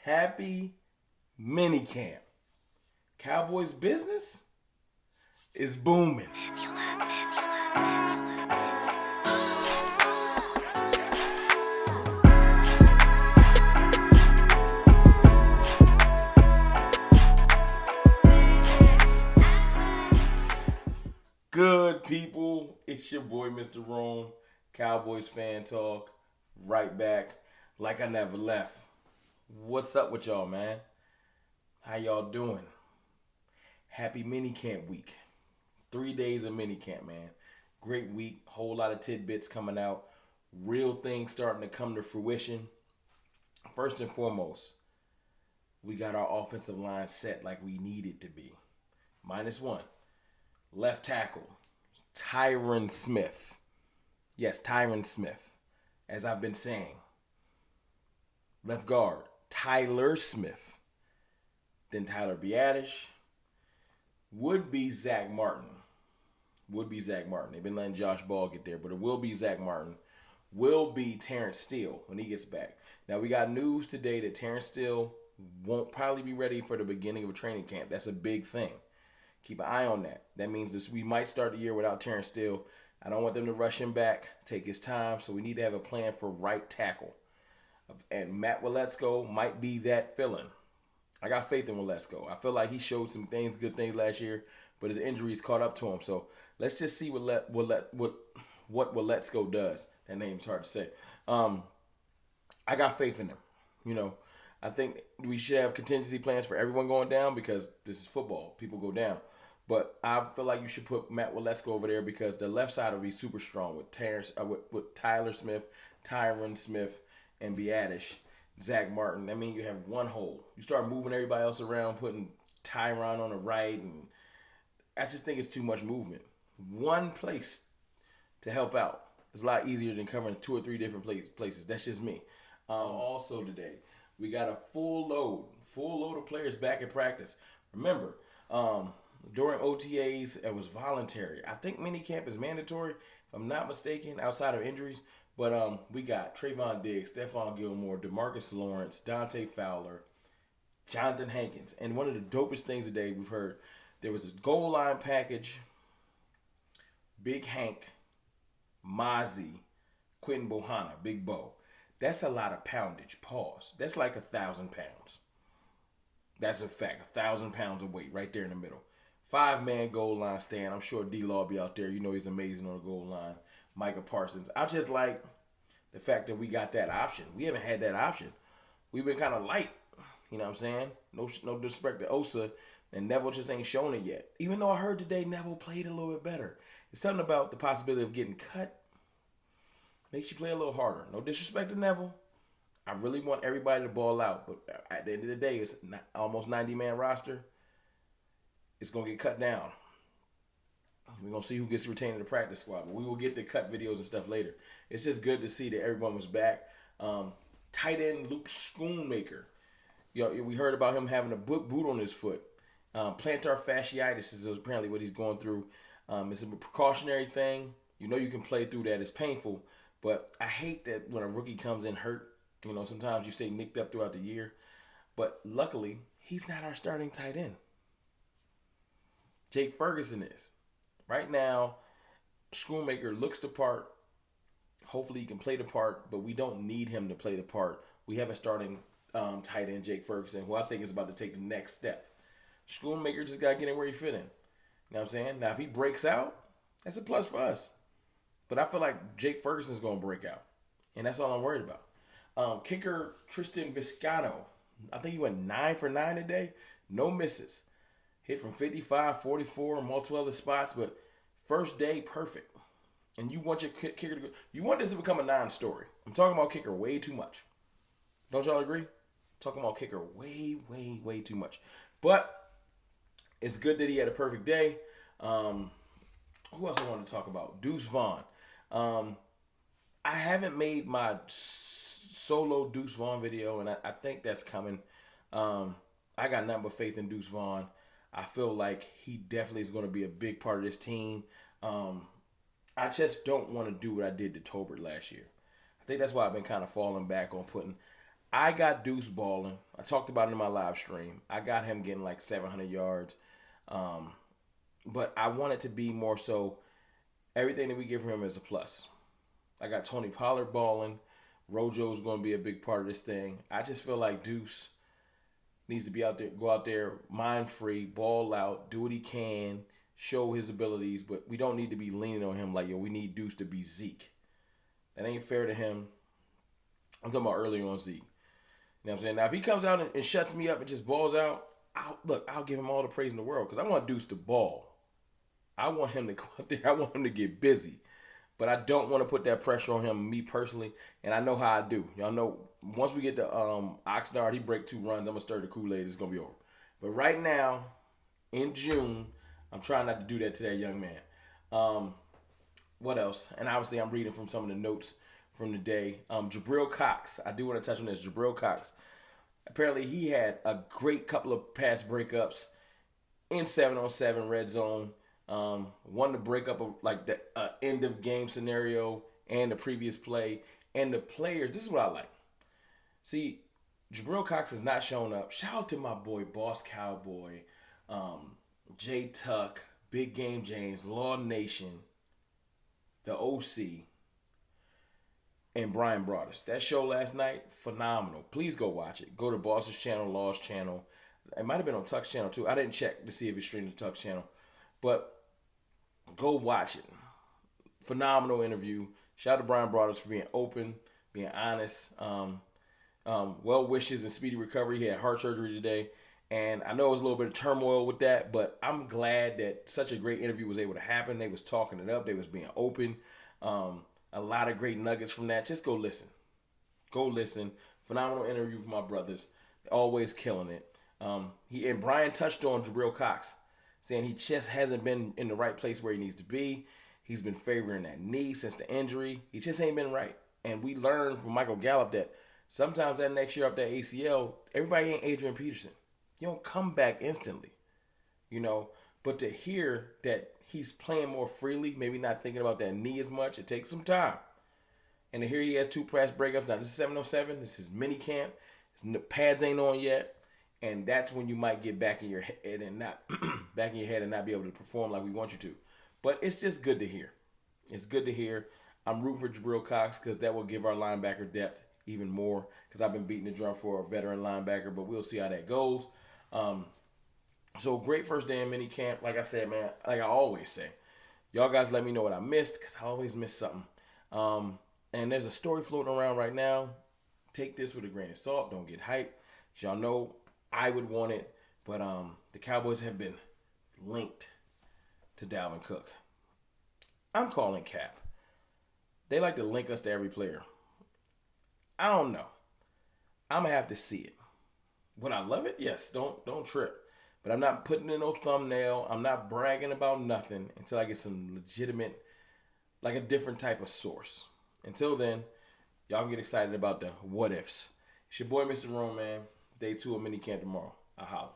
Happy mini camp. Cowboys business is booming. Good people, it's your boy Mr. Rome, Cowboys fan talk, right back like I never left. What's up with y'all, man? How y'all doing? Happy mini camp week. 3 days of mini camp, man. Great week, whole lot of tidbits coming out, real things starting to come to fruition. First and foremost, we got our offensive line set like we need it to be. -1. Left tackle, Tyron Smith. Yes, Tyron Smith, as I've been saying. Left guard, Tyler Smith. Then Tyler Biadasz. Would be Zach Martin. They've been letting Josh Ball get there, but it will be Zach Martin. Will be Terrence Steele when he gets back. Now, we got news today that Terrence Steele won't probably be ready for the beginning of a training camp. That's a big thing. Keep an eye on that. That means we might start the year without Terrence Steele. I don't want them to rush him back, take his time, so we need to have a plan for right tackle. And Matt Waletzko might be that fill-in. I got faith in Waletzko. I feel like he showed some good things last year, but his injuries caught up to him. So let's just see what Waletzko does. That name's hard to say. I got faith in him. I think we should have contingency plans for everyone going down because this is football. People go down. But I feel like you should put Matt Waletzko over there because the left side will be super strong with Tyler Smith, Tyron Smith, and Biadasz, Zach Martin. I mean, you have one hole. You start moving everybody else around, putting Tyron on the right, and I just think it's too much movement. One place to help out is a lot easier than covering 2 or 3 different places. That's just me. Also today, we got a full load of players back in practice. Remember, during OTAs, it was voluntary. I think minicamp is mandatory, if I'm not mistaken, outside of injuries. But we got Trayvon Diggs, Stephon Gilmore, DeMarcus Lawrence, Dante Fowler, Jonathan Hankins. And one of the dopest things today we've heard, there was a goal line package, Big Hank, Mazi, Quentin Bohanna, Big Bo. That's a lot of poundage. Pause. That's like 1,000 pounds. That's a fact. 1,000 pounds of weight right there in the middle. 5-man goal line stand. I'm sure D-Law will be out there. He's amazing on the goal line. Micah Parsons. I just like the fact that we got that option. We haven't had that option. We've been kind of light. You know what I'm saying? No disrespect to Osa. And Neville just ain't shown it yet. Even though I heard today Neville played a little bit better. It's something about the possibility of getting cut. Makes you play a little harder. No disrespect to Neville. I really want everybody to ball out. But at the end of the day, it's almost 90-man roster. It's going to get cut down. We're going to see who gets retained in the practice squad. But we will get the cut videos and stuff later. It's just good to see that everyone was back. Tight end Luke Schoonmaker. We heard about him having a boot on his foot. Plantar fasciitis is apparently what he's going through. It's a precautionary thing. You can play through that. It's painful. But I hate that when a rookie comes in hurt. Sometimes you stay nicked up throughout the year. But luckily, he's not our starting tight end. Jake Ferguson is. Right now, Schoonmaker looks the part. Hopefully he can play the part, but we don't need him to play the part. We have a starting tight end, Jake Ferguson, who I think is about to take the next step. Schoonmaker just got to get in where he fit in. You know what I'm saying? Now, if he breaks out, that's a plus for us. But I feel like Jake Ferguson's going to break out, and that's all I'm worried about. Kicker Tristan Vizcaino. I think he went 9 for 9 today. No misses. Hit from 55, 44, multiple other spots, but first day, perfect. And you want your kicker to go. You want this to become a non-story. I'm talking about kicker way too much. Don't y'all agree? Talking about kicker way, way, way too much. But it's good that he had a perfect day. Who else I want to talk about? Deuce Vaugn. I haven't made my solo Deuce Vaugn video, and I think that's coming. I got nothing but faith in Deuce Vaugn. I feel like he definitely is going to be a big part of this team. I just don't want to do what I did to Tolbert last year. I think that's why I've been kind of falling back on putting I got Deuce balling. I talked about it in my live stream. I got him getting like 700 yards. Um, but I want it to be more so everything that we give him is a plus. I got Tony Pollard balling. Rojo's going to be a big part of this thing. I just feel like Deuce needs to be out there, go out there, mind free, ball out, do what he can, show his abilities. But we don't need to be leaning on him like, yo, we need Deuce to be Zeke. That ain't fair to him. I'm talking about early on Zeke. You know what I'm saying? Now, if he comes out and shuts me up and just balls out, I'll give him all the praise in the world because I want Deuce to ball. I want him to go out there. I want him to get busy. But I don't want to put that pressure on him, me personally. And I know how I do. Y'all know, once we get to Oxnard, he break 2 runs, I'm going to stir the Kool-Aid. It's going to be over. But right now, in June, I'm trying not to do that to that young man. What else? And obviously, I'm reading from some of the notes from the day. Jabril Cox. I do want to touch on this. Jabril Cox. Apparently, he had a great couple of pass breakups in 7-on-7 red zone. Won the breakup of like the end of game scenario and the previous play. And the players, this is what I like. See, Jabril Cox has not shown up. Shout out to my boy, Boss Cowboy, Jay Tuck, Big Game James, Law Nation, the OC, and Brian Broadus. That show last night, phenomenal. Please go watch it. Go to Boss's channel, Law's channel. It might have been on Tuck's channel too. I didn't check to see if it's streamed to Tuck's channel. But go watch it. Phenomenal interview. Shout out to Brian Broadus for being open, being honest. Well wishes and speedy recovery. He had heart surgery today. And I know it was a little bit of turmoil with that, but I'm glad that such a great interview was able to happen. They was talking it up. They was being open. A lot of great nuggets from that. Just go listen. Go listen. Phenomenal interview from my brothers. They're always killing it. And Brian touched on Jabril Cox, saying he just hasn't been in the right place where he needs to be. He's been favoring that knee since the injury. He just ain't been right. And we learned from Michael Gallup that sometimes that next year after that ACL, everybody ain't Adrian Peterson. You don't come back instantly, you know. But to hear that he's playing more freely, maybe not thinking about that knee as much, it takes some time. And to hear he has 2 pass breakups. Now, this is 7-on-7. This is mini camp. His pads ain't on yet. And that's when you might get back in your head and not be able to perform like we want you to. But it's just good to hear. It's good to hear. I'm rooting for Jabril Cox because that will give our linebacker depth even more. Because I've been beating the drum for a veteran linebacker, but we'll see how that goes. So great first day in mini camp. Like I said, man, like I always say, y'all guys let me know what I missed because I always miss something. And there's a story floating around right now. Take this with a grain of salt. Don't get hyped. Y'all know I would want it, but the Cowboys have been linked to Dalvin Cook. I'm calling cap. They like to link us to every player. I don't know. I'm gonna have to see it. Would I love it? Yes. Don't trip. But I'm not putting in no thumbnail. I'm not bragging about nothing until I get some legitimate, like a different type of source. Until then, y'all can get excited about the what ifs. It's your boy, Mr. Rome, man. Day 2 of minicamp tomorrow. I'll holla.